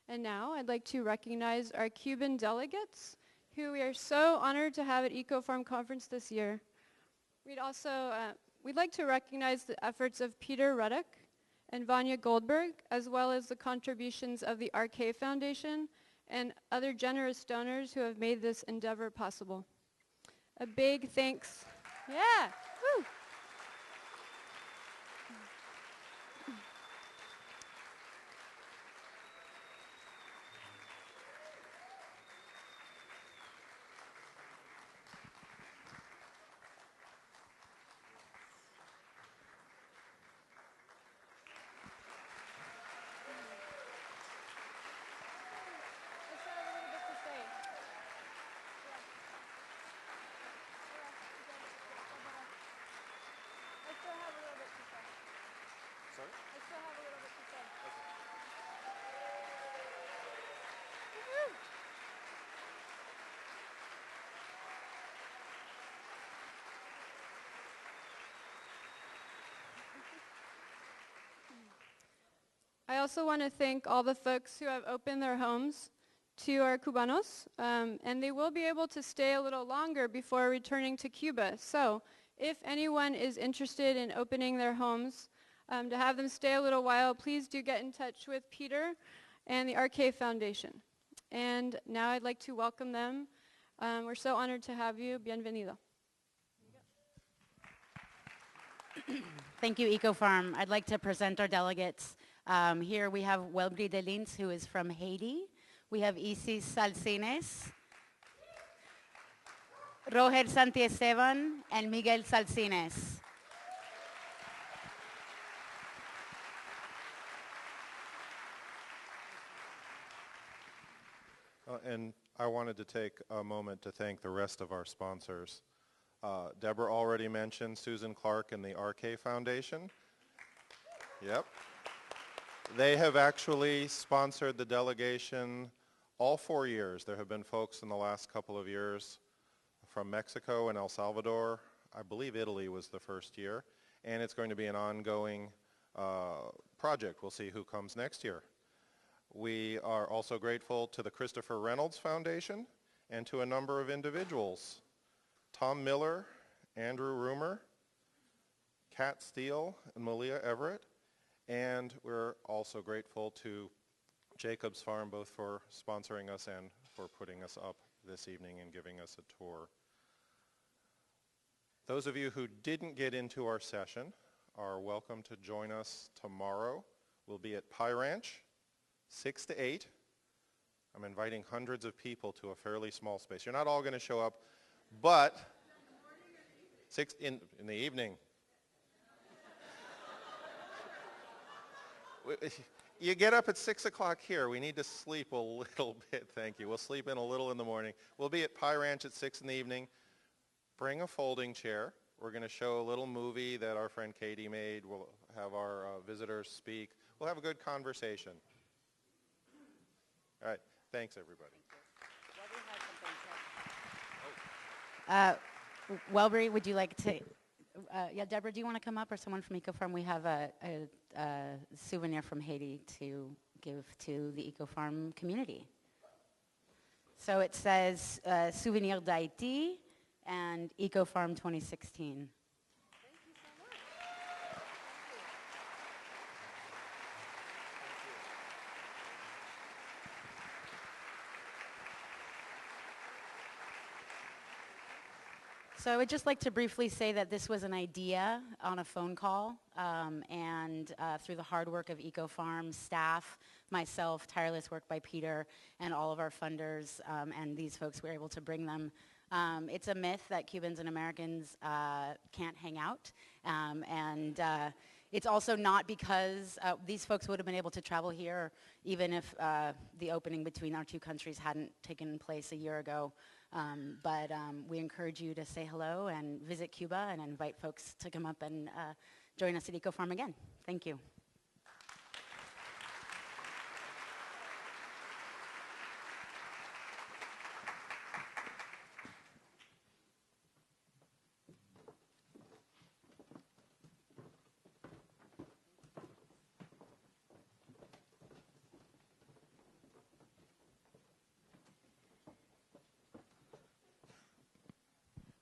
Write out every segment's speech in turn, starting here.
And now I'd like to recognize our Cuban delegates, who we are so honored to have at EcoFarm Conference this year. We'd like to recognize the efforts of Peter Ruddock and Vanya Goldberg, as well as the contributions of the RK Foundation and other generous donors who have made this endeavor possible. A big thanks. Yeah. Woo. I also want to thank all the folks who have opened their homes to our Cubanos, and they will be able to stay a little longer before returning to Cuba. So if anyone is interested in opening their homes to have them stay a little while, please do get in touch with Peter and the RK Foundation. And now I'd like to welcome them. We're so honored to have you. Bienvenido. Thank you, EcoFarm. I'd like to present our delegates. Here we have Welbri Delins, who is from Haiti. We have Isis Salcines, Roger Santiesteban, and Miguel Salcines. And I wanted to take a moment to thank the rest of our sponsors. Deborah already mentioned Susan Clark and the RK Foundation. Yep. They have actually sponsored the delegation all 4 years. There have been folks in the last couple of years from Mexico and El Salvador. I believe Italy was the first year. And it's going to be an ongoing project. We'll see who comes next year. We are also grateful to the Christopher Reynolds Foundation and to a number of individuals. Tom Miller, Andrew Roomer, Kat Steele, and Malia Everett. And we're also grateful to Jacob's Farm, both for sponsoring us and for putting us up this evening and giving us a tour. Those of you who didn't get into our session are welcome to join us tomorrow. We'll be at Pie Ranch, 6 to 8. I'm inviting hundreds of people to a fairly small space. You're not all going to show up, but 6 in the evening. You get up at 6 o'clock here. We need to sleep a little bit, thank you. We'll sleep in a little in the morning. We'll be at Pie Ranch at 6 in the evening. Bring a folding chair. We're going to show a little movie that our friend Katie made. We'll have our visitors speak. We'll have a good conversation. All right. Thanks, everybody. Welbri, would you like to... yeah, Deborah, do you want to come up, or someone from EcoFarm? We have a souvenir from Haiti to give to the EcoFarm community. So it says Souvenir d'Haïti and EcoFarm 2016. So I would just like to briefly say that this was an idea on a phone call, and through the hard work of EcoFarm staff, myself, tireless work by Peter, and all of our funders, and these folks were able to bring them. It's a myth that Cubans and Americans can't hang out, and it's also not because these folks would have been able to travel here even if the opening between our two countries hadn't taken place a year ago. But we encourage you to say hello and visit Cuba and invite folks to come up and join us at EcoFarm again. Thank you.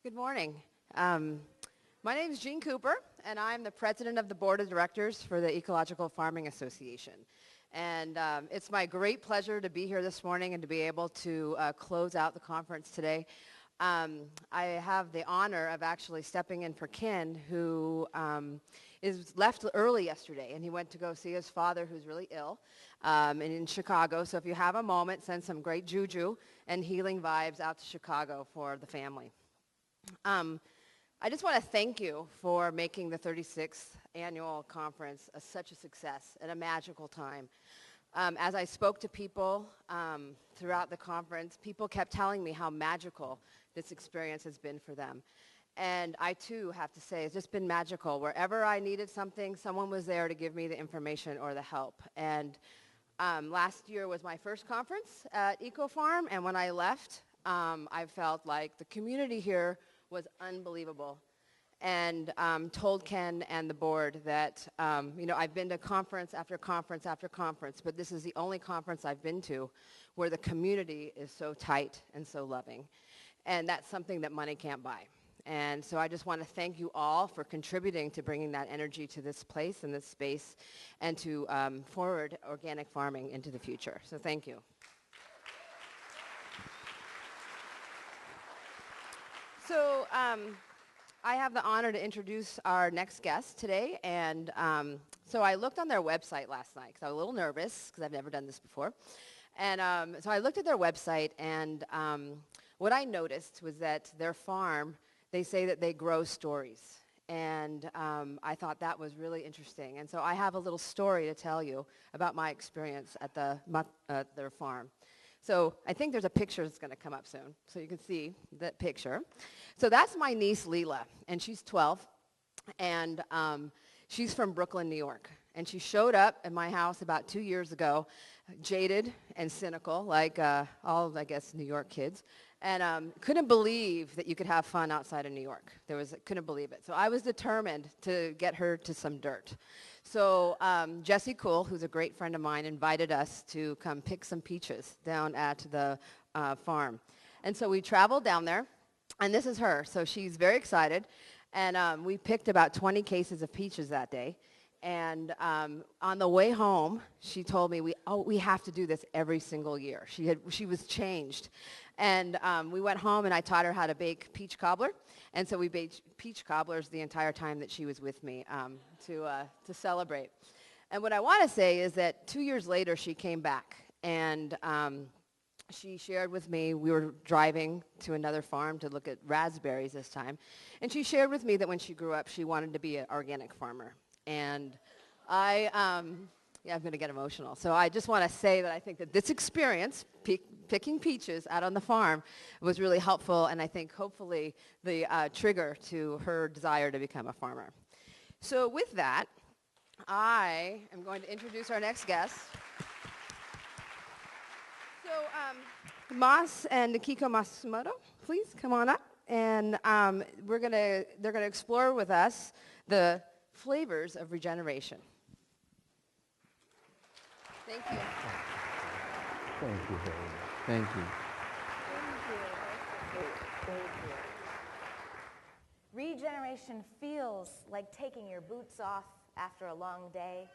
Good morning. My name is Jean Cooper, and I'm the president of the board of directors for the Ecological Farming Association. And it's my great pleasure to be here this morning and to be able to close out the conference today. I have the honor of actually stepping in for Ken, who is left early yesterday, and he went to go see his father, who's really ill, and in Chicago. So if you have a moment, send some great juju and healing vibes out to Chicago for the family. I just want to thank you for making the 36th annual conference such a success and a magical time. As I spoke to people throughout the conference, people kept telling me how magical this experience has been for them. And I, too, have to say, it's just been magical. Wherever I needed something, someone was there to give me the information or the help. And last year was my first conference at EcoFarm, and when I left, I felt like the community here was unbelievable, and told Ken and the board that, I've been to conference after conference after conference, but this is the only conference I've been to where the community is so tight and so loving. And that's something that money can't buy. And so I just want to thank you all for contributing to bringing that energy to this place and this space and to forward organic farming into the future. So thank you. So I have the honor to introduce our next guest today, and so I looked on their website last night because I was a little nervous because I've never done this before. And so I looked at their website, and what I noticed was that their farm, they say that they grow stories. And I thought that was really interesting. And so I have a little story to tell you about my experience at their farm. So I think there's a picture that's going to come up soon, so you can see that picture. So that's my niece, Leela, and she's 12, and she's from Brooklyn, New York. And she showed up at my house about 2 years ago, jaded and cynical, like all, I guess, New York kids, and couldn't believe that you could have fun outside of New York. Couldn't believe it. So I was determined to get her to some dirt. So Jesse Cool, who's a great friend of mine, invited us to come pick some peaches down at the farm. And so we traveled down there, and this is her. So she's very excited, and we picked about 20 cases of peaches that day. And on the way home, she told me, we have to do this every single year. She was changed. And we went home, and I taught her how to bake peach cobbler. And so we baked peach cobblers the entire time that she was with me to celebrate. And what I want to say is that 2 years later, she came back, and she shared with me, we were driving to another farm to look at raspberries this time, and she shared with me that when she grew up, she wanted to be an organic farmer. And I'm going to get emotional. So I just want to say that I think that this experience, picking peaches out on the farm, was really helpful, and I think hopefully the trigger to her desire to become a farmer. So with that, I am going to introduce our next guest. So Mas and Nikiko Masumoto, please come on up, and they're going to explore with us the flavors of regeneration. Thank you. Thank you very much. Thank you. Thank you. Regeneration feels like taking your boots off after a long day,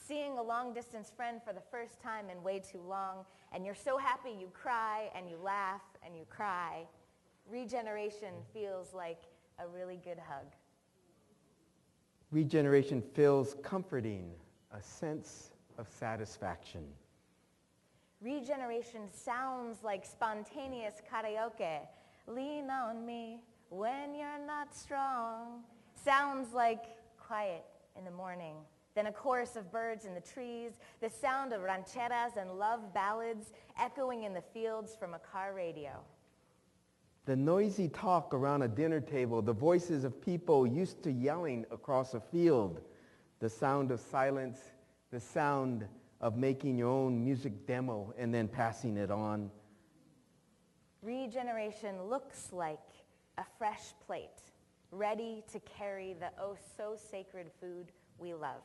seeing a long-distance friend for the first time in way too long, and you're so happy you cry and you laugh and you cry. Regeneration feels like a really good hug. Regeneration feels comforting, a sense of satisfaction. Regeneration sounds like spontaneous karaoke. Lean on me when you're not strong. Sounds like quiet in the morning. Then a chorus of birds in the trees, the sound of rancheras and love ballads echoing in the fields from a car radio. The noisy talk around a dinner table, the voices of people used to yelling across a field, the sound of silence, the sound of making your own music demo and then passing it on. Regeneration looks like a fresh plate, ready to carry the oh-so-sacred food we love.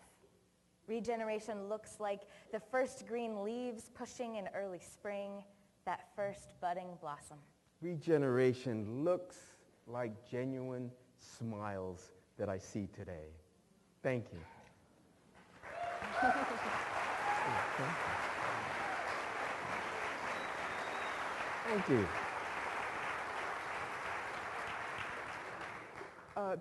Regeneration looks like the first green leaves pushing in early spring, that first budding blossom. Regeneration looks like genuine smiles that I see today. Thank you. Thank you.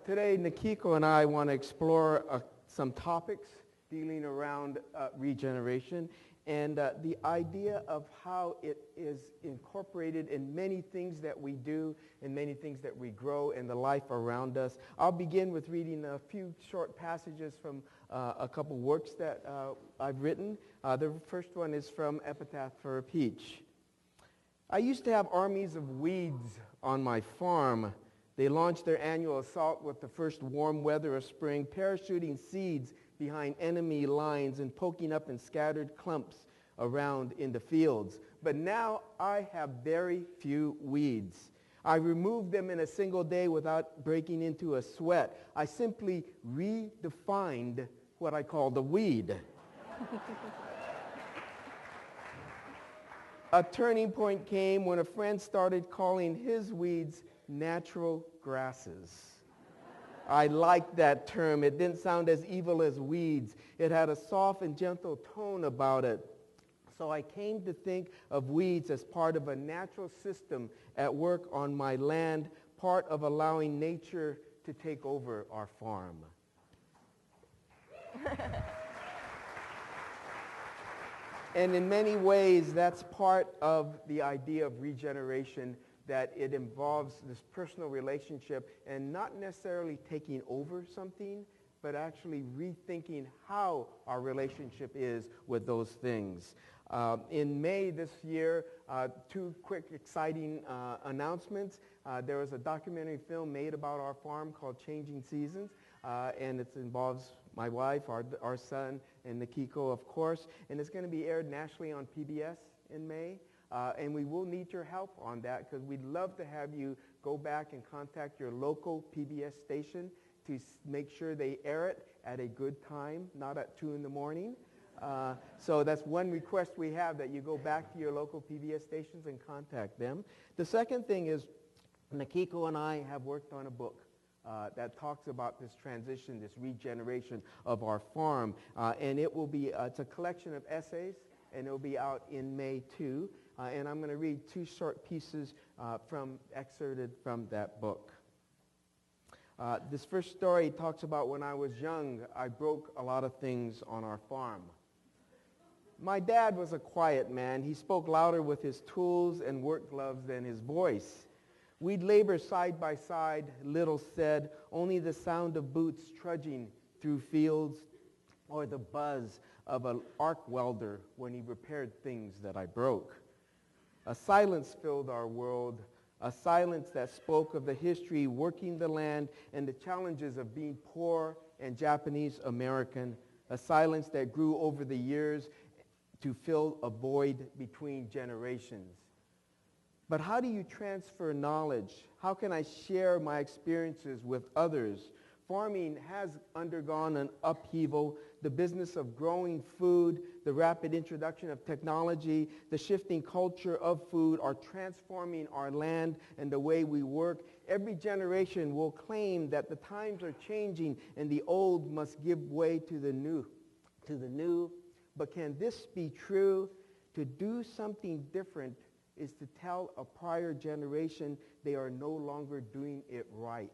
Today, Nikiko and I want to explore some topics dealing around regeneration and the idea of how it is incorporated in many things that we do and many things that we grow in the life around us. I'll begin with reading a few short passages from a couple works that I've written. The first one is from Epitaph for a Peach. I used to have armies of weeds on my farm. They launched their annual assault with the first warm weather of spring, parachuting seeds behind enemy lines and poking up in scattered clumps around in the fields. But now I have very few weeds. I removed them in a single day without breaking into a sweat. I simply redefined what I call the weed. A turning point came when a friend started calling his weeds natural grasses. I liked that term. It didn't sound as evil as weeds. It had a soft and gentle tone about it. So I came to think of weeds as part of a natural system at work on my land, part of allowing nature to take over our farm. And in many ways, that's part of the idea of regeneration, that it involves this personal relationship and not necessarily taking over something, but actually rethinking how our relationship is with those things. In May this year, two quick exciting announcements. There was a documentary film made about our farm called Changing Seasons, and it involves my wife, our son, and Nikiko, of course, and it's going to be aired nationally on PBS in May. And we will need your help on that because we'd love to have you go back and contact your local PBS station to make sure they air it at a good time, not at 2 in the morning. So that's one request we have, that you go back to your local PBS stations and contact them. The second thing is Nikiko and I have worked on a book that talks about this transition, this regeneration of our farm. And it will be, it's a collection of essays, and it will be out in May too. And I'm going to read two short pieces excerpted from that book. This first story talks about when I was young, I broke a lot of things on our farm. My dad was a quiet man. He spoke louder with his tools and work gloves than his voice. We'd labor side by side, little said, only the sound of boots trudging through fields or the buzz of an arc welder when he repaired things that I broke. A silence filled our world, a silence that spoke of the history working the land and the challenges of being poor and Japanese American, a silence that grew over the years to fill a void between generations. But how do you transfer knowledge? How can I share my experiences with others? Farming has undergone an upheaval. The business of growing food, the rapid introduction of technology, the shifting culture of food are transforming our land and the way we work. Every generation will claim that the times are changing and the old must give way to the new. But can this be true? To do something different is to tell a prior generation they are no longer doing it right.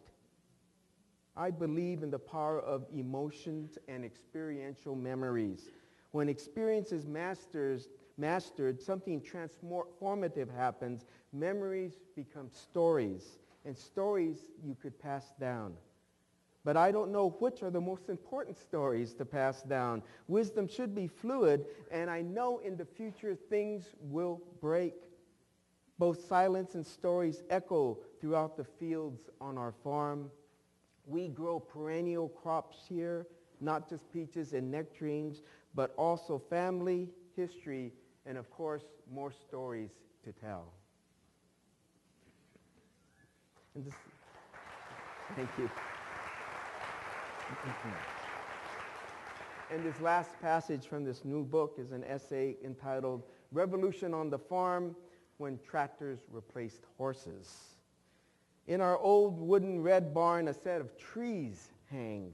I believe in the power of emotions and experiential memories. When experience is mastered, something transformative happens. Memories become stories, and stories you could pass down. But I don't know which are the most important stories to pass down. Wisdom should be fluid, and I know in the future things will break. Both silence and stories echo throughout the fields on our farm. We grow perennial crops here, not just peaches and nectarines, but also family, history, and of course, more stories to tell. Thank you. And this last passage from this new book is an essay entitled Revolution on the Farm, When Tractors Replaced Horses. In our old wooden red barn, a set of trees hang.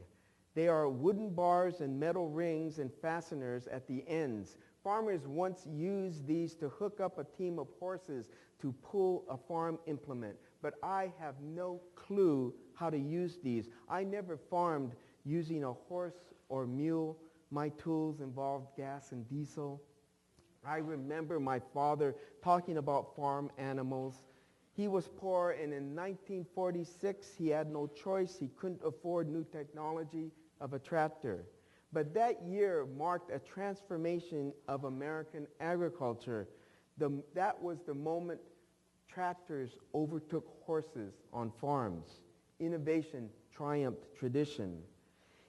They are wooden bars and metal rings and fasteners at the ends. Farmers once used these to hook up a team of horses to pull a farm implement, but I have no clue how to use these. I never farmed using a horse or mule. My tools involved gas and diesel. I remember my father talking about farm animals. He was poor, and in 1946, he had no choice. He couldn't afford new technology of a tractor. But that year marked a transformation of American agriculture. That was the moment tractors overtook horses on farms. Innovation triumphed tradition.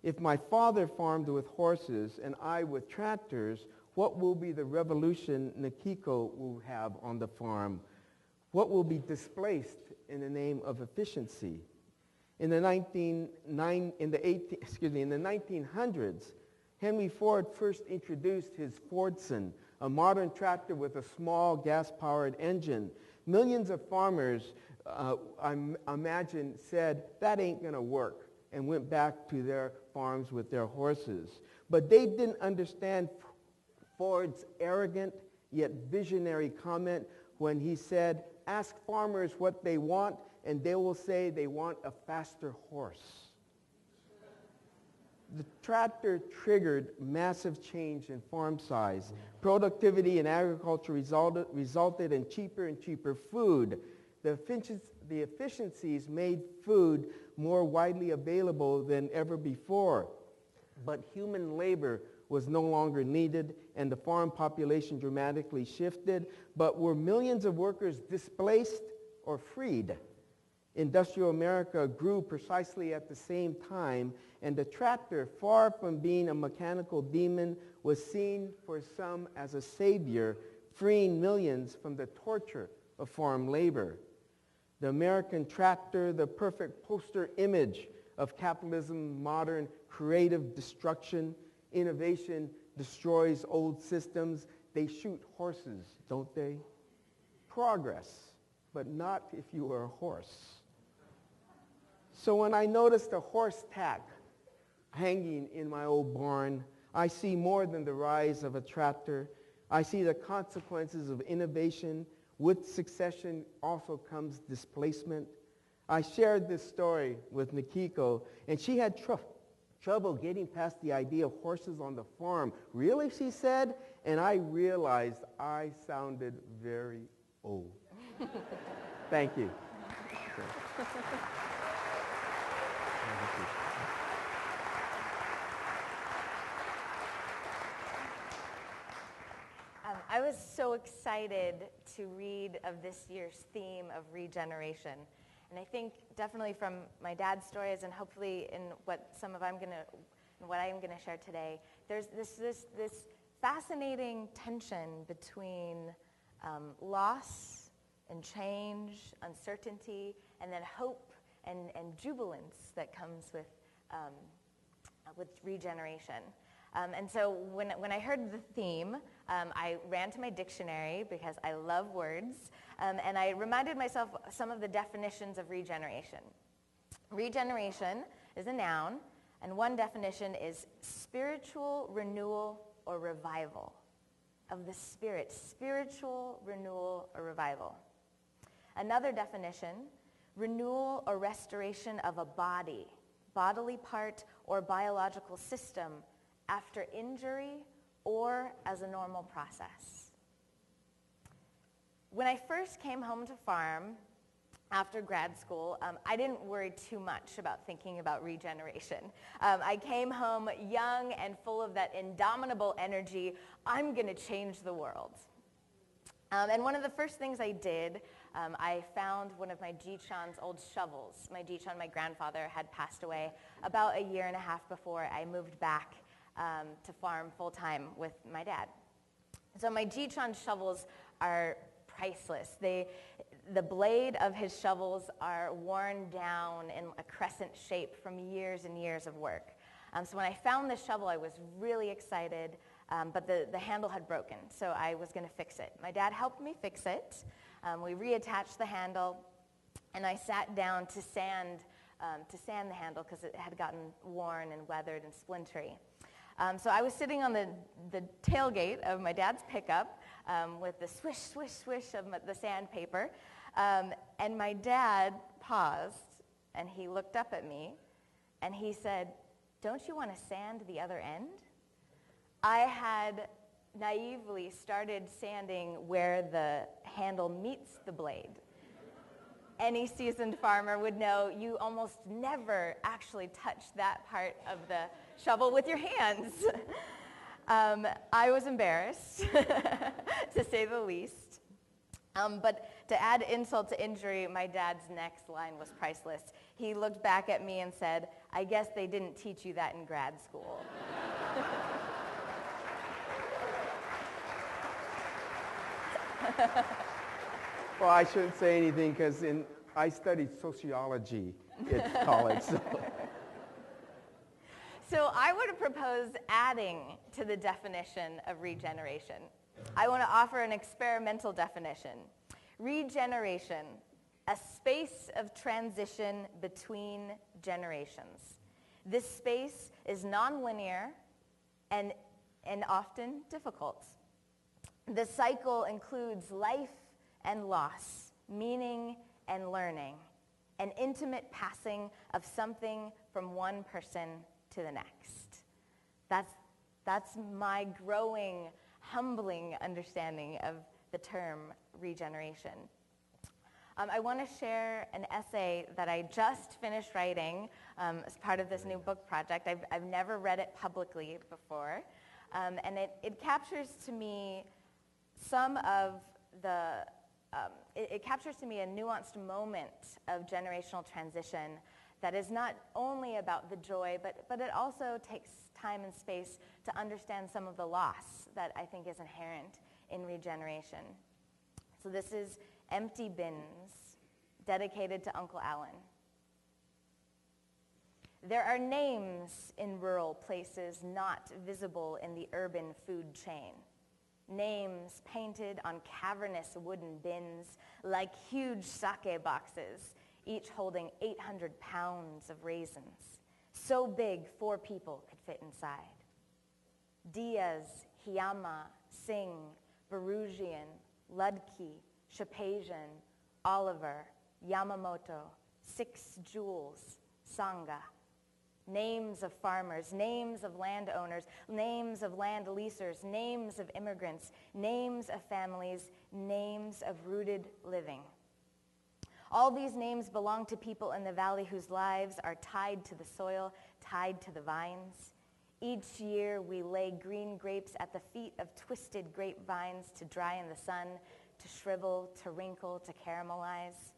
If my father farmed with horses and I with tractors, what will be the revolution Nikiko will have on the farm? What will be displaced in the name of efficiency? In the 1900s, Henry Ford first introduced his Fordson, a modern tractor with a small gas-powered engine. Millions of farmers, I imagine, said, that ain't going to work, and went back to their farms with their horses. But they didn't understand Ford's arrogant yet visionary comment when he said, ask farmers what they want, and they will say they want a faster horse. The tractor triggered massive change in farm size. Productivity in agriculture resulted in cheaper and cheaper food. The efficiencies made food more widely available than ever before. But human labor was no longer needed, and the farm population dramatically shifted. But were millions of workers displaced or freed? Industrial America grew precisely at the same time, and the tractor, far from being a mechanical demon, was seen for some as a savior, freeing millions from the torture of farm labor. The American tractor, the perfect poster image of capitalism, modern creative destruction. Innovation destroys old systems. They shoot horses, don't they? Progress, but not if you are a horse. So when I noticed a horse tack hanging in my old barn, I see more than the rise of a tractor. I see the consequences of innovation. With succession also comes displacement. I shared this story with Nikiko, and she had trouble getting past the idea of horses on the farm. Really, she said? And I realized I sounded very old. Thank you. I was so excited to read of this year's theme of regeneration. And I think definitely from my dad's stories and hopefully in what I am going to share today, there's this fascinating tension between loss and change, uncertainty, and then hope and jubilance that comes with regeneration. And so when I heard the theme, I ran to my dictionary because I love words, and I reminded myself some of the definitions of regeneration. Regeneration is a noun, and one definition is spiritual renewal or revival of the spirit, spiritual renewal or revival. Another definition, renewal or restoration of a body, bodily part or biological system after injury or as a normal process. When I first came home to farm after grad school, I didn't worry too much about thinking about regeneration. I came home young and full of that indomitable energy, I'm going to change the world. And one of the first things I did, I found one of my Ji-chan's old shovels. My Ji-chan, my grandfather, had passed away about a year and a half before I moved back to farm full-time with my dad. So my Ji-chan shovels are priceless. The blade of his shovels are worn down in a crescent shape from years and years of work. So when I found this shovel, I was really excited, but the handle had broken, so I was going to fix it. My dad helped me fix it. We reattached the handle, and I sat down to sand the handle because it had gotten worn and weathered and splintery. So I was sitting on the tailgate of my dad's pickup with the swish, swish, swish of the sandpaper, and my dad paused, and he looked up at me, and he said, "Don't you want to sand the other end?" I had naively started sanding where the handle meets the blade. Any seasoned farmer would know you almost never actually touch that part of the shovel with your hands. I was embarrassed, to say the least. But to add insult to injury, my dad's next line was priceless. He looked back at me and said, "I guess they didn't teach you that in grad school." Well, I shouldn't say anything because I studied sociology at college. So I would propose adding to the definition of regeneration. I want to offer an experimental definition. Regeneration, a space of transition between generations. This space is nonlinear and often difficult. The cycle includes life and loss, meaning and learning, an intimate passing of something from one person to the next. That's my growing, humbling understanding of the term regeneration. I want to share an essay that I just finished writing as part of this new book project. I've never read it publicly before, and it captures to me some of the it captures to me a nuanced moment of generational transition that is not only about the joy, but it also takes time and space to understand some of the loss that I think is inherent in regeneration. So this is Empty Bins, dedicated to Uncle Alan. There are names in rural places not visible in the urban food chain. Names painted on cavernous wooden bins like huge sake boxes, each holding 800 pounds of raisins, so big 4 people could fit inside. Diaz, Hiyama, Singh, Barugian, Ludke, Shapasian, Oliver, Yamamoto, 6 Jules, Sangha. Names of farmers, names of landowners, names of land leasers, names of immigrants, names of families, names of rooted living. All these names belong to people in the valley whose lives are tied to the soil, tied to the vines. Each year we lay green grapes at the feet of twisted grapevines to dry in the sun, to shrivel, to wrinkle, to caramelize.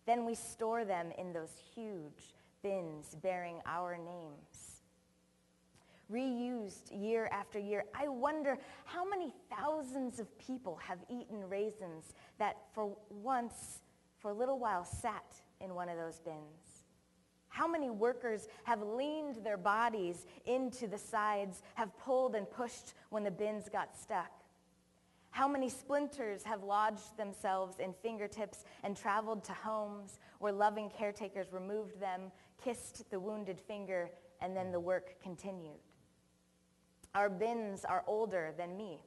Then we store them in those huge bins bearing our names. Reused year after year, I wonder how many thousands of people have eaten raisins that for a little while sat in one of those bins. How many workers have leaned their bodies into the sides, have pulled and pushed when the bins got stuck? How many splinters have lodged themselves in fingertips and traveled to homes where loving caretakers removed them, kissed the wounded finger, and then the work continued? Our bins are older than me.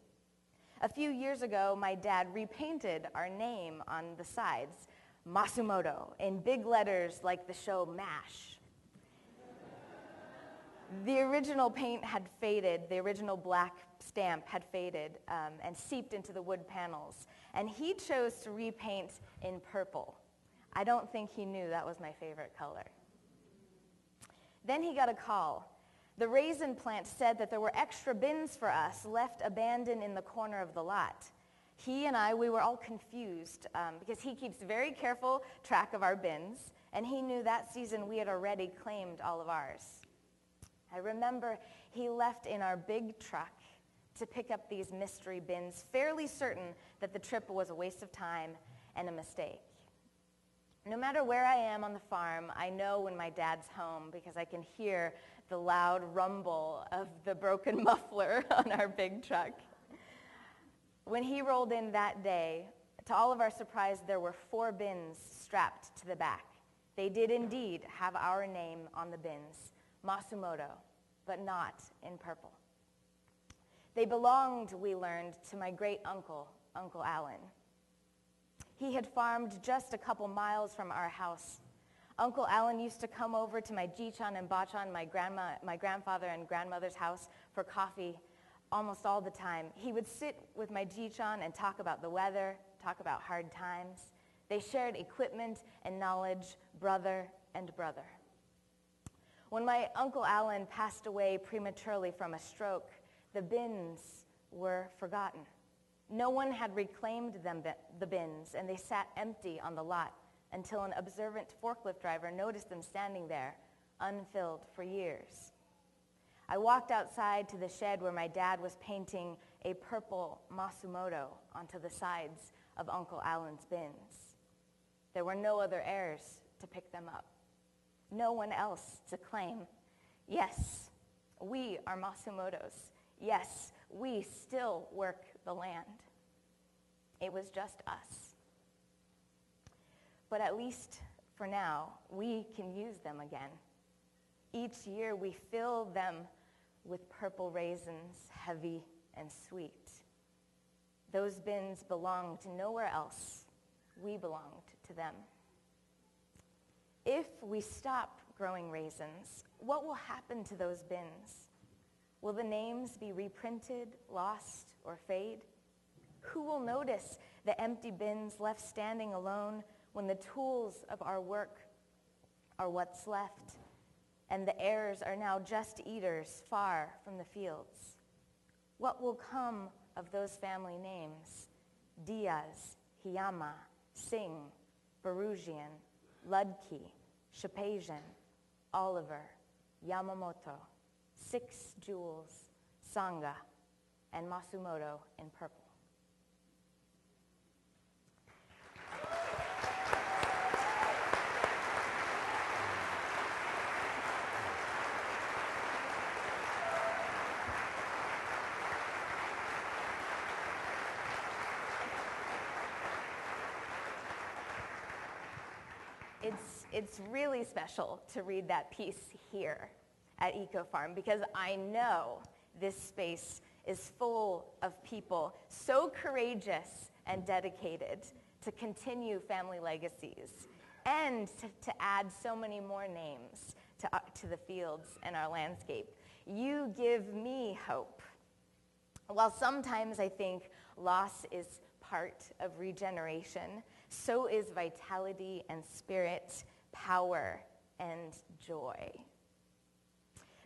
A few years ago, my dad repainted our name on the sides, Masumoto, in big letters like the show MASH. The original paint had faded, the original black stamp had faded and seeped into the wood panels, and he chose to repaint in purple. I don't think he knew that was my favorite color. Then he got a call. The raisin plant said that there were extra bins for us left abandoned in the corner of the lot. He and we were all confused because he keeps very careful track of our bins, and he knew that season we had already claimed all of ours. I remember he left in our big truck to pick up these mystery bins, fairly certain that the trip was a waste of time and a mistake. No matter where I am on the farm, I know when my dad's home because I can hear the loud rumble of the broken muffler on our big truck. When he rolled in that day, To all of our surprise, there were 4 bins strapped to the back. They did indeed have our name on the bins, Masumoto, but not in purple. They belonged, we learned, to my great uncle, Uncle Alan. He had farmed just a couple miles from our house. Uncle Alan used to come over to my jichan and bachan, my grandfather and grandmother's house, for coffee almost all the time. He would sit with my jichan and talk about the weather, talk about hard times. They shared equipment and knowledge, brother and brother. When my Uncle Alan passed away prematurely from a stroke, the bins were forgotten. No one had reclaimed the bins, and they sat empty on the lot until an observant forklift driver noticed them standing there, unfilled for years. I walked outside to the shed where my dad was painting a purple Masumoto onto the sides of Uncle Alan's bins. There were no other heirs to pick them up. No one else to claim, yes, we are Masumotos. Yes, we still work the land. It was just us. But at least for now, we can use them again. Each year we fill them with purple raisins, heavy and sweet. Those bins belonged nowhere else. We belonged to them. If we stop growing raisins, what will happen to those bins? Will the names be reprinted, lost, or fade? Who will notice the empty bins left standing alone when the tools of our work are what's left, and the heirs are now just eaters far from the fields? What will come of those family names? Diaz, Hiyama, Singh, Barujian, Ludke, Shapazian, Oliver, Yamamoto, 6 Jewels, Sangha, and Masumoto in purple. It's really special to read that piece here at EcoFarm because I know this space is full of people so courageous and dedicated to continue family legacies and to add so many more names to the fields and our landscape. You give me hope. While sometimes I think loss is part of regeneration, so is vitality and spirit, power and joy.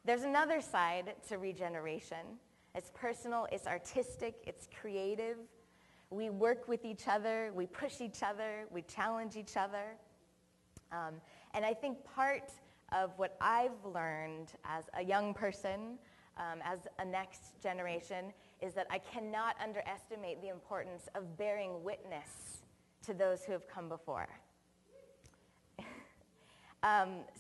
There's another side to regeneration. It's personal, it's artistic, it's creative. We work with each other, we push each other, we challenge each other. And I think part of what I've learned as a young person, as a next generation, is that I cannot underestimate the importance of bearing witness to those who have come before.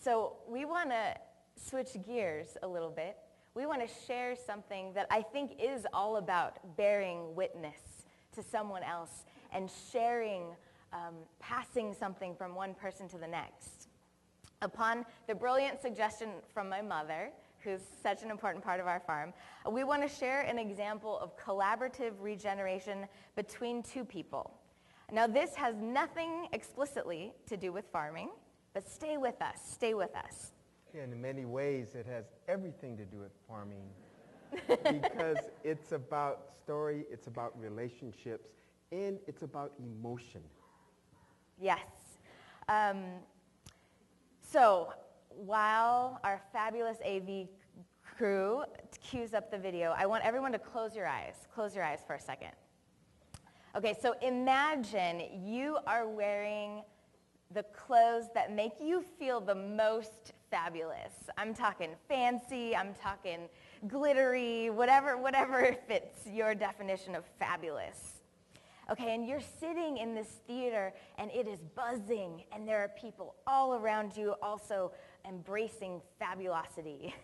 So we want to switch gears a little bit. We want to share something that I think is all about bearing witness to someone else and sharing, passing something from one person to the next. Upon the brilliant suggestion from my mother, who's such an important part of our farm, we want to share an example of collaborative regeneration between 2 people. Now, this has nothing explicitly to do with farming, but stay with us, stay with us. Yeah, in many ways, it has everything to do with farming because it's about story, it's about relationships, and it's about emotion. Yes. So while our fabulous AV crew cues up the video, I want everyone to close your eyes. Close your eyes for a second. Okay, so imagine you are wearing the clothes that make you feel the most fabulous. I'm talking fancy, I'm talking glittery, whatever fits your definition of fabulous. Okay, and you're sitting in this theater and it is buzzing and there are people all around you also embracing fabulosity.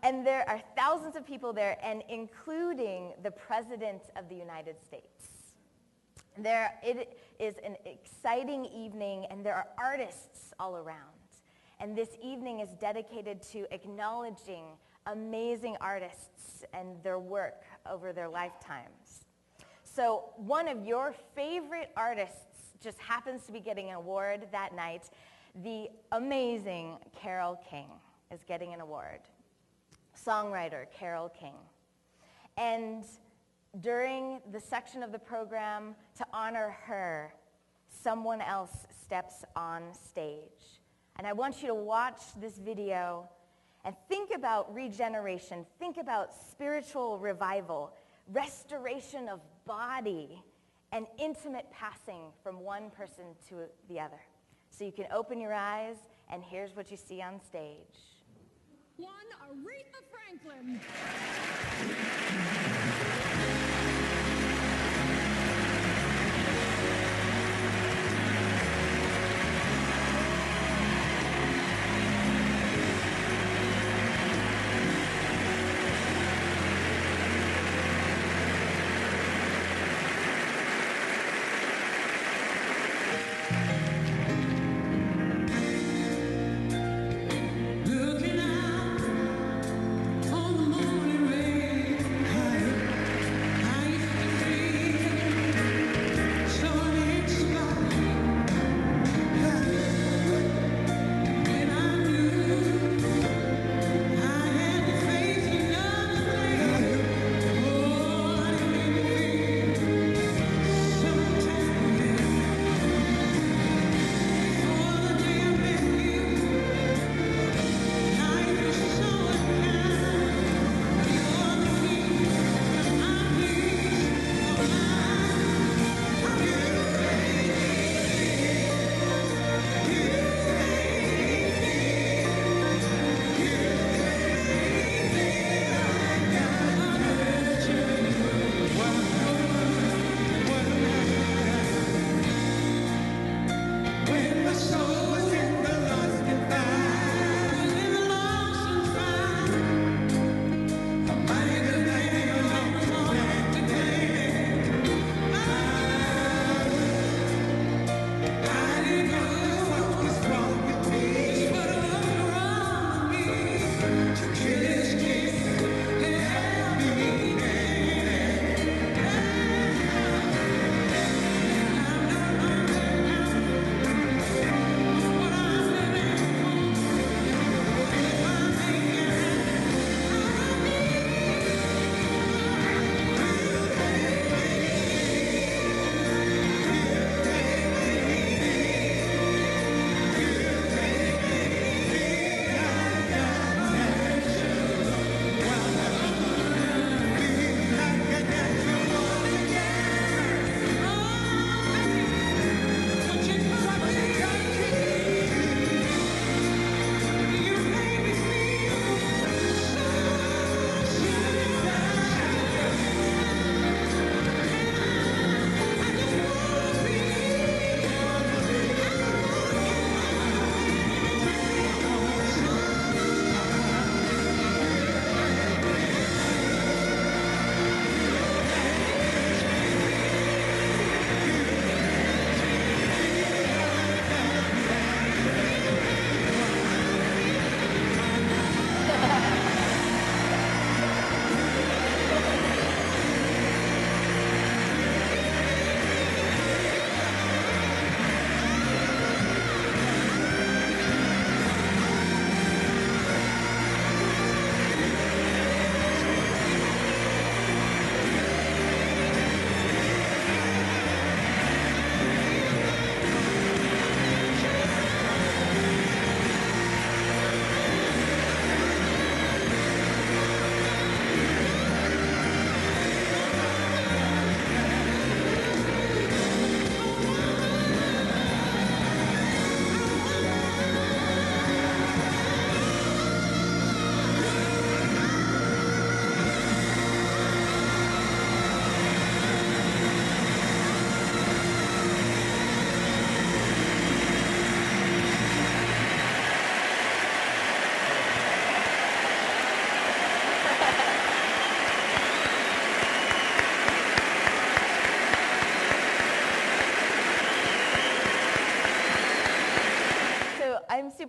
And there are thousands of people there, and including the President of the United States. It is an exciting evening, and there are artists all around. And this evening is dedicated to acknowledging amazing artists and their work over their lifetimes. So one of your favorite artists just happens to be getting an award that night. The amazing Carole King is getting an award. Songwriter Carole King. And during the section of the program to honor her, someone else steps on stage. And I want you to watch this video and think about regeneration, think about spiritual revival, restoration of body, and intimate passing from one person to the other. So you can open your eyes, and here's what you see on stage. One, Aretha Franklin. Looking out on the morning rain.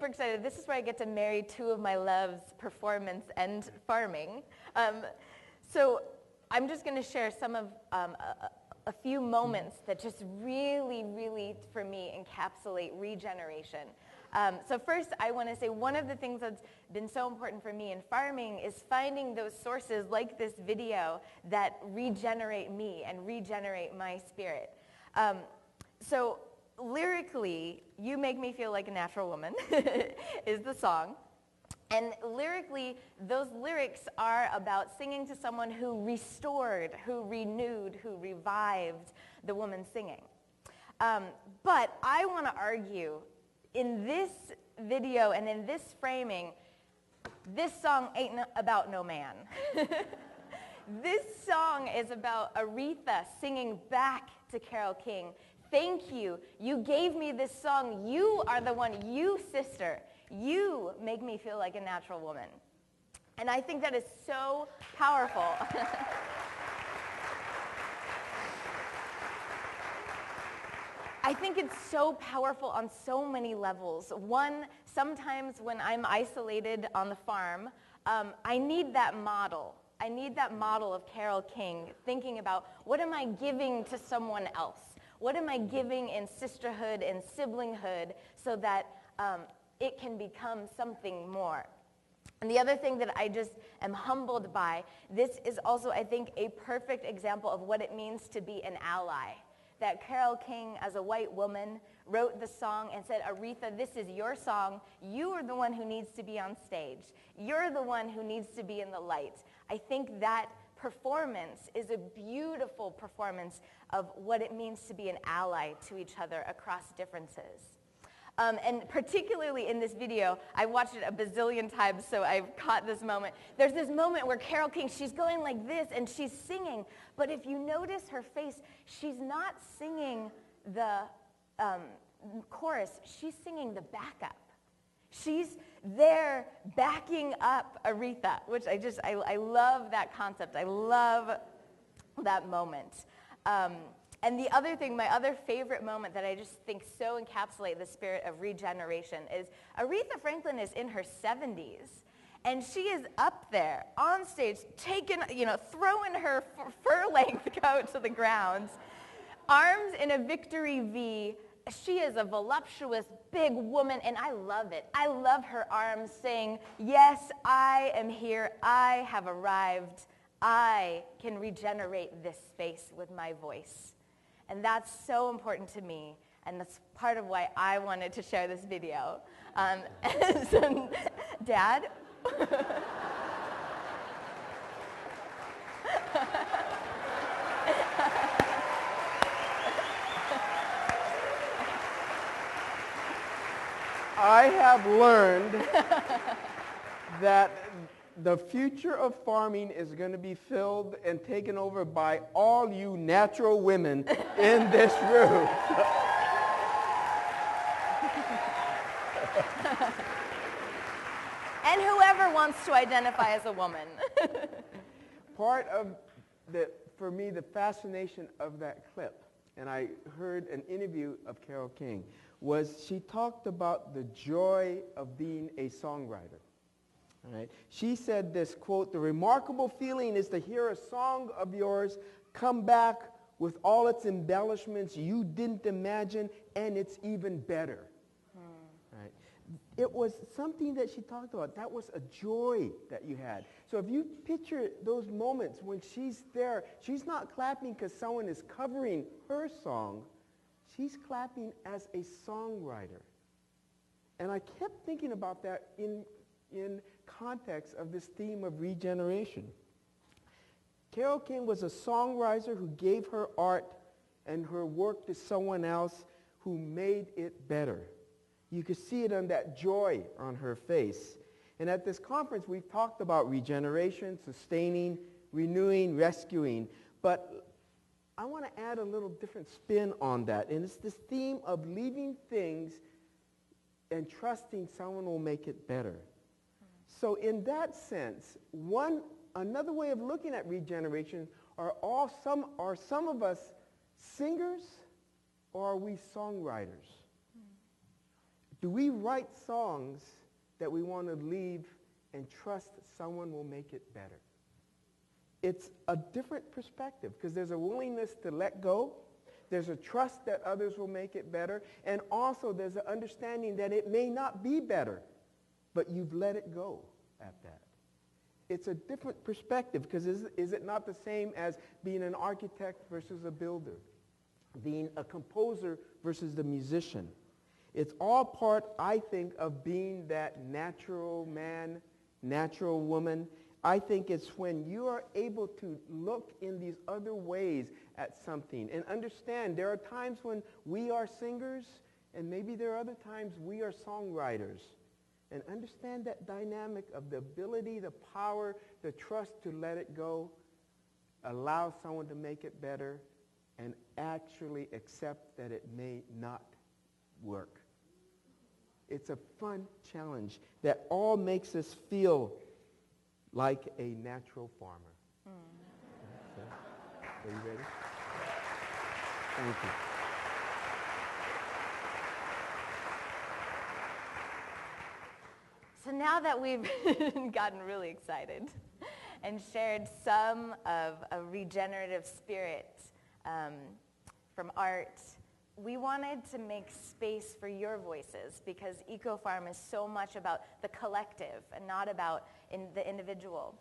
super excited. This is where I get to marry two of my loves, performance and farming. So I'm just going to share some of a few moments that just really, really, for me, encapsulate regeneration. So first, I want to say one of the things that's been so important for me in farming is finding those sources like this video that regenerate me and regenerate my spirit. So lyrically, You Make Me Feel Like a Natural Woman is the song. And lyrically, those lyrics are about singing to someone who restored, who renewed, who revived the woman singing. But I want to argue, in this video and in this framing, this song ain't about no man. This song is about Aretha singing back to Carole King. Thank you. You gave me this song. You are the one, you sister. You make me feel like a natural woman. And I think that is so powerful. I think it's so powerful on so many levels. One, sometimes when I'm isolated on the farm, I need that model. I need that model of Carole King, thinking about what am I giving to someone else? What am I giving in sisterhood and siblinghood so that it can become something more? And the other thing that I just am humbled by, this is also, I think, a perfect example of what it means to be an ally. That Carole King, as a white woman, wrote the song and said, Aretha, this is your song. You are the one who needs to be on stage. You're the one who needs to be in the light. I think that performance is a beautiful performance of what it means to be an ally to each other across differences. And particularly in this video, I watched it a bazillion times, so I've caught this moment. There's this moment where Carole King, she's going like this, and she's singing. But if you notice her face, she's not singing the chorus. She's singing the backup. She's there backing up Aretha, which I love that concept. I love that moment. And the other thing, my other favorite moment that I just think so encapsulate the spirit of regeneration is Aretha Franklin is in her 70s, and she is up there on stage, throwing her fur-length coat to the ground, arms in a victory V. She is a voluptuous, big woman, and I love it. I love her arms saying, yes, I am here. I have arrived. I can regenerate this space with my voice. And that's so important to me, and that's part of why I wanted to share this video. So, Dad? I have learned that the future of farming is going to be filled and taken over by all you natural women in this room. And whoever wants to identify as a woman. Part of for me, the fascination of that clip, and I heard an interview of Carole King, was she talked about the joy of being a songwriter. All right. She said this, quote, "The remarkable feeling is to hear a song of yours come back with all its embellishments you didn't imagine, and it's even better." Right. It was something that she talked about. That was a joy that you had. So if you picture those moments when she's there, she's not clapping because someone is covering her song. She's clapping as a songwriter. And I kept thinking about that in context of this theme of regeneration. Carole King was a songwriter who gave her art and her work to someone else who made it better. You could see it on that joy on her face. And at this conference, we've talked about regeneration, sustaining, renewing, rescuing. But I want to add a little different spin on that. And it's this theme of leaving things and trusting someone will make it better. So in that sense, another way of looking at regeneration are some of us singers or are we songwriters? Do we write songs that we want to leave and trust that someone will make it better? It's a different perspective because there's a willingness to let go. There's a trust that others will make it better. And also there's an understanding that it may not be better, but you've let it go at that. It's a different perspective because is it not the same as being an architect versus a builder? Being a composer versus the musician? It's all part, I think, of being that natural man, natural woman. I think it's when you are able to look in these other ways at something and understand there are times when we are singers and maybe there are other times we are songwriters. And understand that dynamic of the ability, the power, the trust to let it go, allow someone to make it better, and actually accept that it may not work. It's a fun challenge that all makes us feel like a natural farmer. Okay. Are you ready? Thank you. So now that we've gotten really excited and shared some of a regenerative spirit from art, we wanted to make space for your voices because EcoFarm is so much about the collective and not about the individual.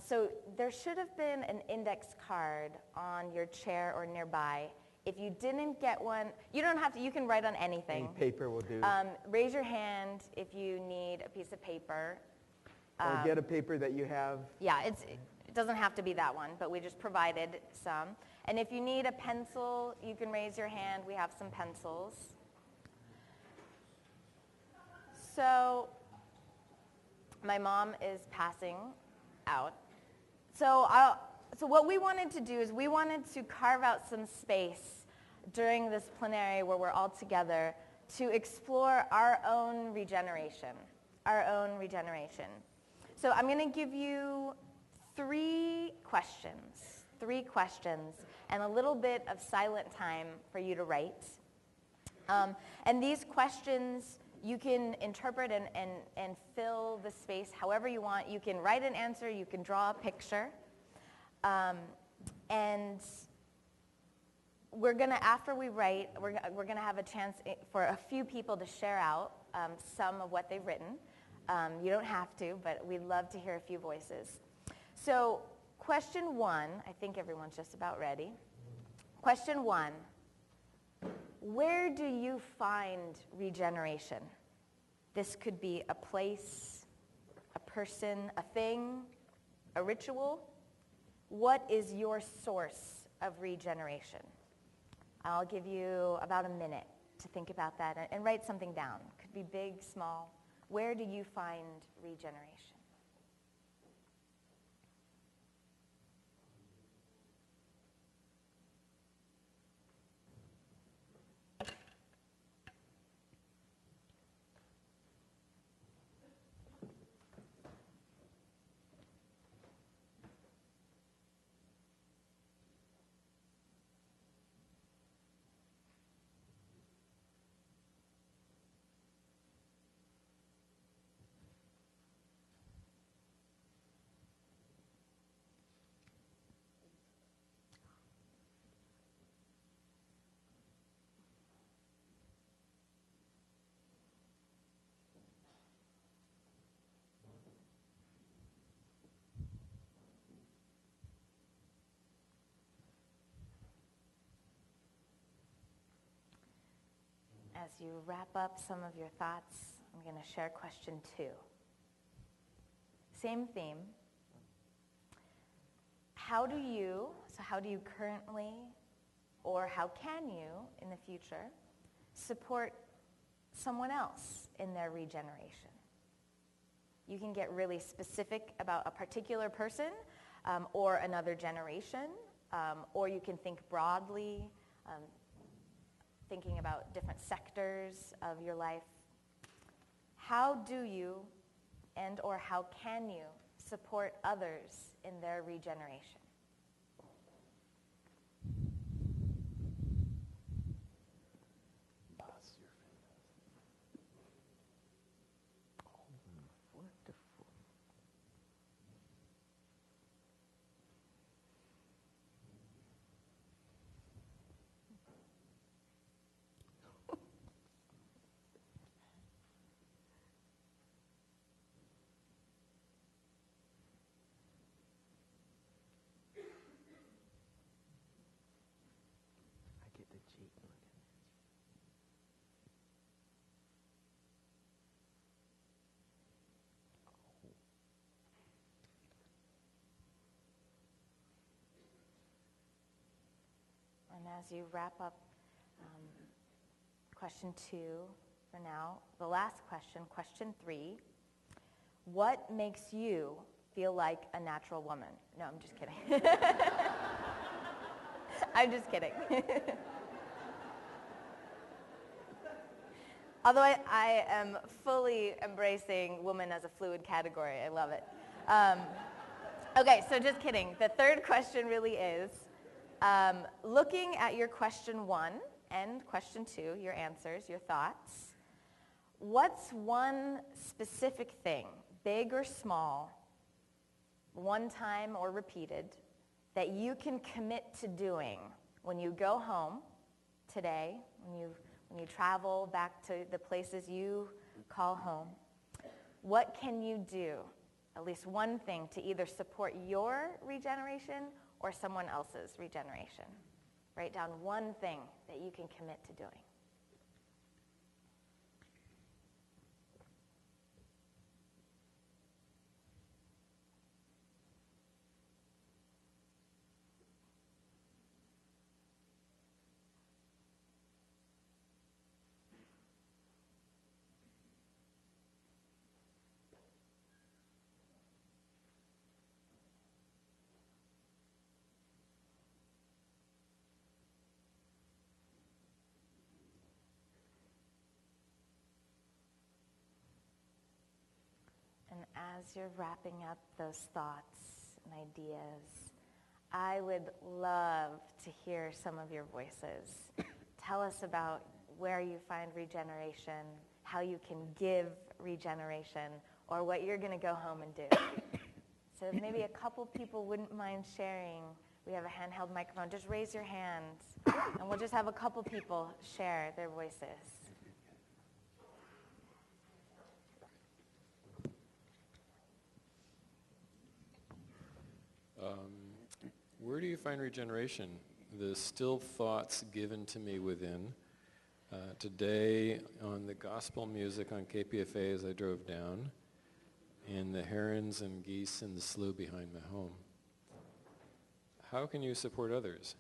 So there should have been an index card on your chair or nearby. If you didn't get one, you don't have to, you can write on anything. Any paper will do. Raise your hand if you need a piece of paper. Or get a paper that you have. Yeah, it doesn't have to be that one, but we just provided some. And if you need a pencil, you can raise your hand. We have some pencils. So my mom is passing out. So what we wanted to do is we wanted to carve out some space during this plenary where we're all together to explore our own regeneration. So I'm going to give you three questions, and a little bit of silent time for you to write. And these questions, you can interpret and fill the space however you want. You can write an answer, you can draw a picture. And we're gonna, after we write, we're gonna have a chance for a few people to share out some of what they've written. You don't have to, but we'd love to hear a few voices. So question one, I think everyone's just about ready. Question one, where do you find regeneration? This could be a place, a person, a thing, a ritual. What is your source of regeneration? I'll give you about a minute to think about that and write something down. Could be big, small. Where do you find regeneration? As you wrap up some of your thoughts, I'm going to share question two. Same theme. How do you currently, or how can you in the future, support someone else in their regeneration? You can get really specific about a particular person or another generation, or you can think broadly, thinking about different sectors of your life. How do you and or how can you support others in their regeneration? And as you wrap up question 2 for now, the last question, question 3, what makes you feel like a natural woman? No, I'm just kidding. I'm just kidding. Although I am fully embracing woman as a fluid category. I love it. Okay, so just kidding. The third question really is, looking at your question 1 and question 2, your answers, your thoughts, what's one specific thing, big or small, one time or repeated, that you can commit to doing when you go home today, when you travel back to the places you call home? What can you do, at least one thing, to either support your regeneration or someone else's regeneration? Write down one thing that you can commit to doing. And as you're wrapping up those thoughts and ideas, I would love to hear some of your voices. Tell us about where you find regeneration, how you can give regeneration, or what you're going to go home and do. So if maybe a couple people wouldn't mind sharing. We have a handheld microphone. Just raise your hands, and we'll just have a couple people share their voices. Where do you find regeneration? The still thoughts given to me within. Today on the gospel music on KPFA as I drove down, and the herons and geese in the slough behind my home. How can you support others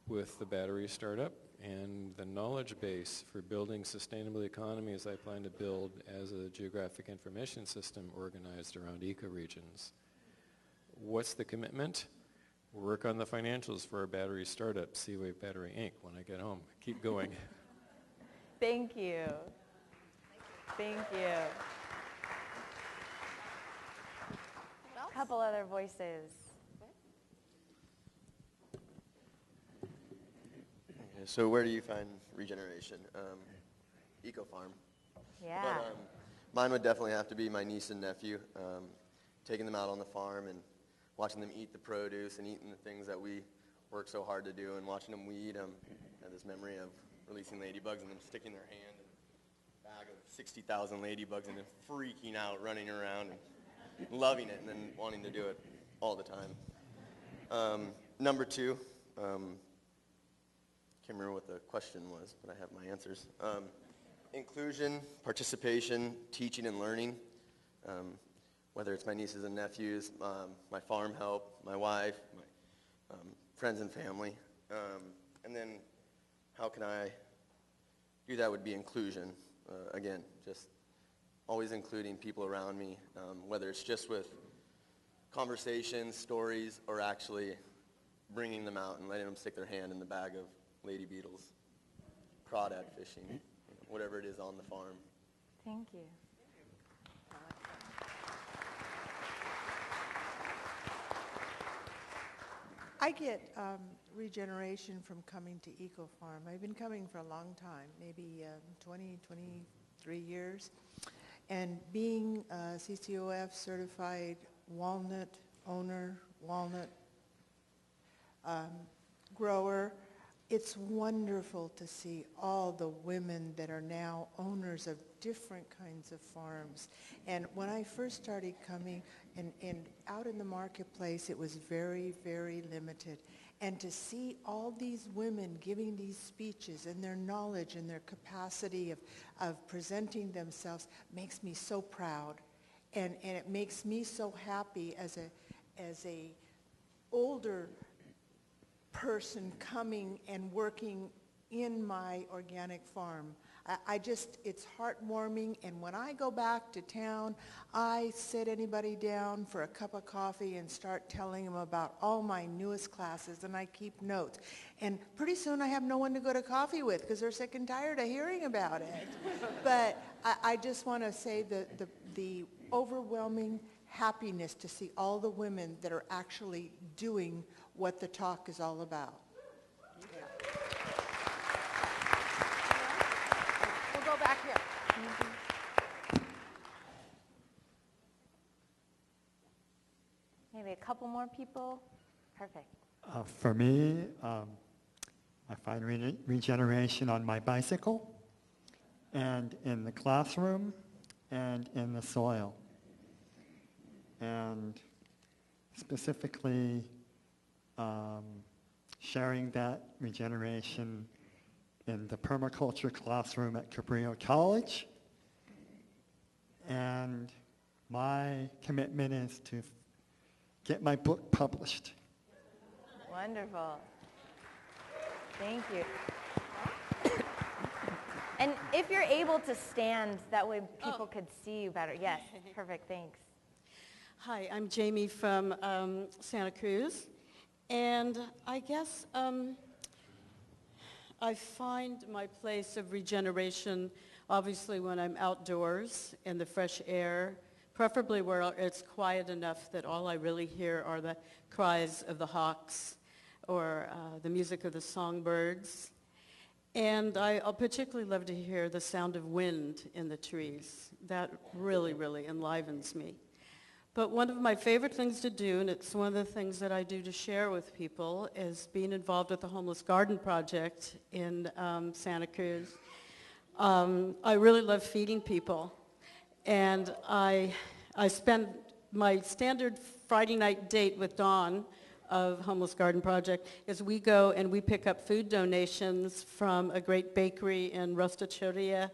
with the battery startup and the knowledge base for building sustainable economies I plan to build as a geographic information system organized around ecoregions? What's the commitment? Work on the financials for our battery startup, Seawave Battery Inc. when I get home. Keep going. Thank you. Thank you. A couple other voices. Okay, so where do you find regeneration? EcoFarm. Yeah. But mine would definitely have to be my niece and nephew, taking them out on the farm and watching them eat the produce and eating the things that we work so hard to do, and watching them weed. I have this memory of releasing ladybugs and them sticking their hand in a bag of 60,000 ladybugs and then freaking out, running around and loving it, and then wanting to do it all the time. Number 2, can't remember what the question was, but I have my answers. Inclusion, participation, teaching and learning. Whether it's my nieces and nephews, my farm help, my wife, my friends and family. And then how can I do that would be inclusion. Again, just always including people around me, whether it's just with conversations, stories, or actually bringing them out and letting them stick their hand in the bag of lady beetles, crawdad fishing, whatever it is on the farm. Thank you. I get regeneration from coming to EcoFarm. I've been coming for a long time, maybe 20, 23 years. And being a CCOF certified walnut owner, walnut grower, it's wonderful to see all the women that are now owners of different kinds of farms. And when I first started coming and out in the marketplace, it was very, very limited. And to see all these women giving these speeches and their knowledge and their capacity of presenting themselves makes me so proud. And it makes me so happy as a older person coming and working in my organic farm. It's heartwarming, and when I go back to town, I sit anybody down for a cup of coffee and start telling them about all my newest classes, and I keep notes. And pretty soon I have no one to go to coffee with because they're sick and tired of hearing about it. But I just want to say the overwhelming happiness to see all the women that are actually doing what the talk is all about. Go back here. Maybe a couple more people. Perfect. For me, I find regeneration on my bicycle and in the classroom and in the soil. And specifically sharing that regeneration in the permaculture classroom at Korio College. And my commitment is to get my book published. Wonderful. Thank you. And if you're able to stand, that way people could see you better. Yes, perfect, thanks. Hi, I'm Jamie from Santa Cruz. And I guess I find my place of regeneration obviously when I'm outdoors in the fresh air, preferably where it's quiet enough that all I really hear are the cries of the hawks or the music of the songbirds. And I'll particularly love to hear the sound of wind in the trees. That really, really enlivens me. But one of my favorite things to do, and it's one of the things that I do to share with people, is being involved with the Homeless Garden Project in Santa Cruz. I really love feeding people. And I spend my standard Friday night date with Dawn of Homeless Garden Project is we go and we pick up food donations from a great bakery in Rostachoria,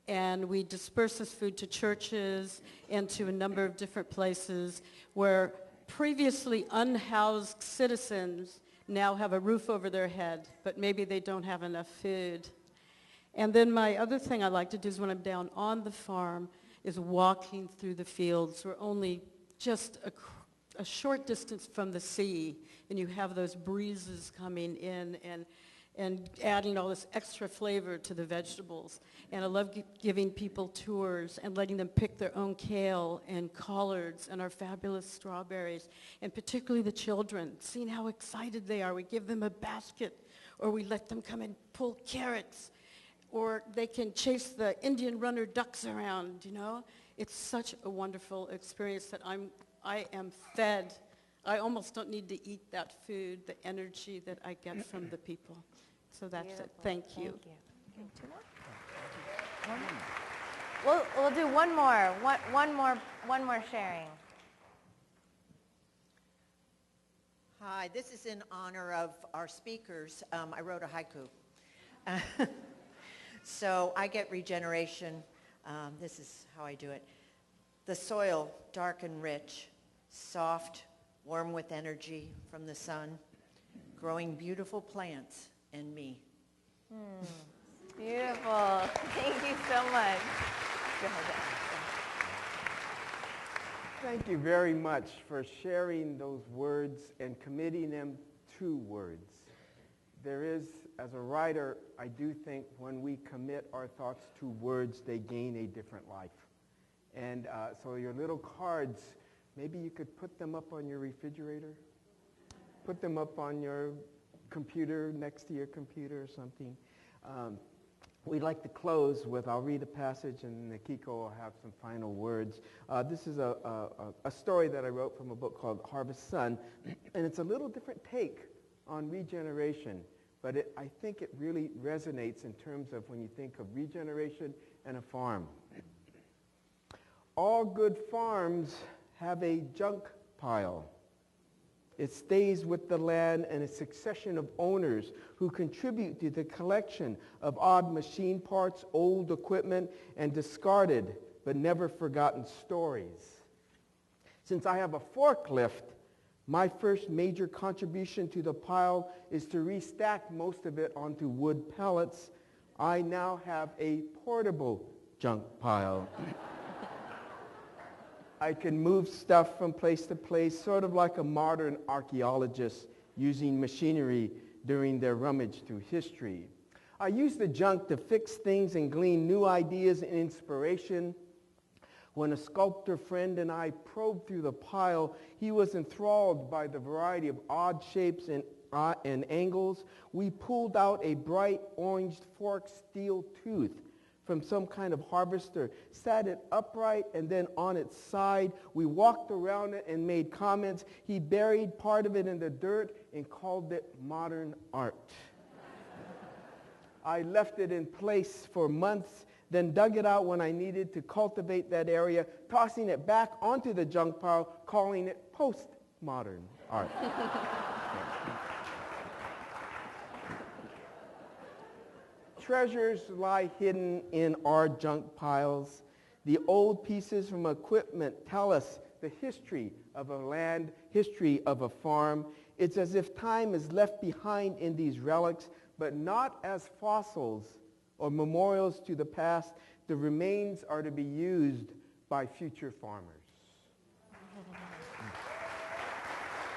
and we disperse this food to churches and to a number of different places where previously unhoused citizens now have a roof over their head, but maybe they don't have enough food. And then my other thing I like to do is when I'm down on the farm is walking through the fields. We're only just a short distance from the sea, and you have those breezes coming in and adding all this extra flavor to the vegetables. And I love giving people tours and letting them pick their own kale and collards and our fabulous strawberries, and particularly the children, seeing how excited they are. We give them a basket, or we let them come and pull carrots, or they can chase the Indian runner ducks around, you know? It's such a wonderful experience that I am fed. I almost don't need to eat that food, the energy that I get from the people. So that's Beautiful. it. Thank you. Thank you. Okay, two more? One more? We'll do one more. One more sharing. Hi, this is in honor of our speakers. I wrote a haiku. So I get regeneration. This is how I do it. The soil, dark and rich, soft, warm with energy from the sun, growing beautiful plants and me. Beautiful. Thank you so much. Go ahead. Thank you very much for sharing those words and committing them to words. There is, as a writer, I do think when we commit our thoughts to words, they gain a different life. And so your little cards, maybe you could put them up on your refrigerator, put them up on your computer, next to your computer or something. We'd like to close with, I'll read a passage and Nikiko will have some final words. This is a story that I wrote from a book called Harvest Sun, and it's a little different take on regeneration, but I think it really resonates in terms of when you think of regeneration and a farm. All good farms have a junk pile. It stays with the land and a succession of owners who contribute to the collection of odd machine parts, old equipment, and discarded but never forgotten stories. Since I have a forklift, my first major contribution to the pile is to restack most of it onto wood pellets. I now have a portable junk pile. I can move stuff from place to place, sort of like a modern archaeologist using machinery during their rummage through history. I use the junk to fix things and glean new ideas and inspiration. When a sculptor friend and I probed through the pile, he was enthralled by the variety of odd shapes and angles. We pulled out a bright orange forked steel tooth from some kind of harvester, sat it upright and then on its side. We walked around it and made comments. He buried part of it in the dirt and called it modern art. I left it in place for months, then dug it out when I needed to cultivate that area, tossing it back onto the junk pile, calling it postmodern art. Treasures lie hidden in our junk piles. The old pieces from equipment tell us the history of a land, history of a farm. It's as if time is left behind in these relics, but not as fossils or memorials to the past. The remains are to be used by future farmers.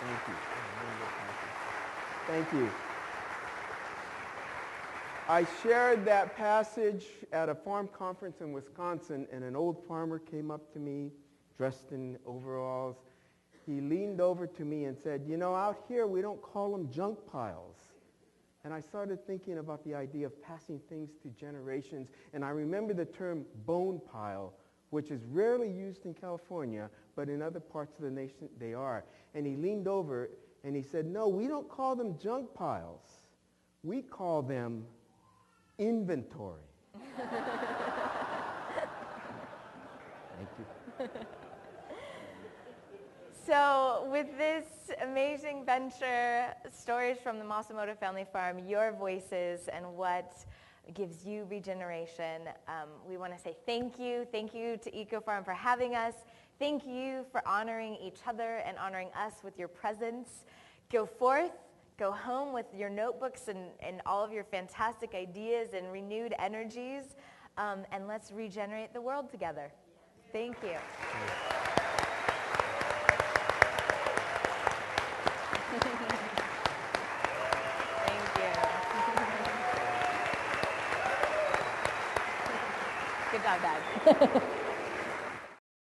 Thank you. Thank you. I shared that passage at a farm conference in Wisconsin, and an old farmer came up to me dressed in overalls. He leaned over to me and said, you know, out here we don't call them junk piles. And I started thinking about the idea of passing things to generations, and I remember the term bone pile, which is rarely used in California, but in other parts of the nation they are. And he leaned over and he said, no, we don't call them junk piles. We call them inventory. Thank you. So with this amazing venture, stories from the Masumoto family farm, your voices and what gives you regeneration, we want to say thank you. Thank you to EcoFarm for having us. Thank you for honoring each other and honoring us with your presence. Go forth. Go home with your notebooks and all of your fantastic ideas and renewed energies, and let's regenerate the world together. Thank you. Thank you. Good job, Dad.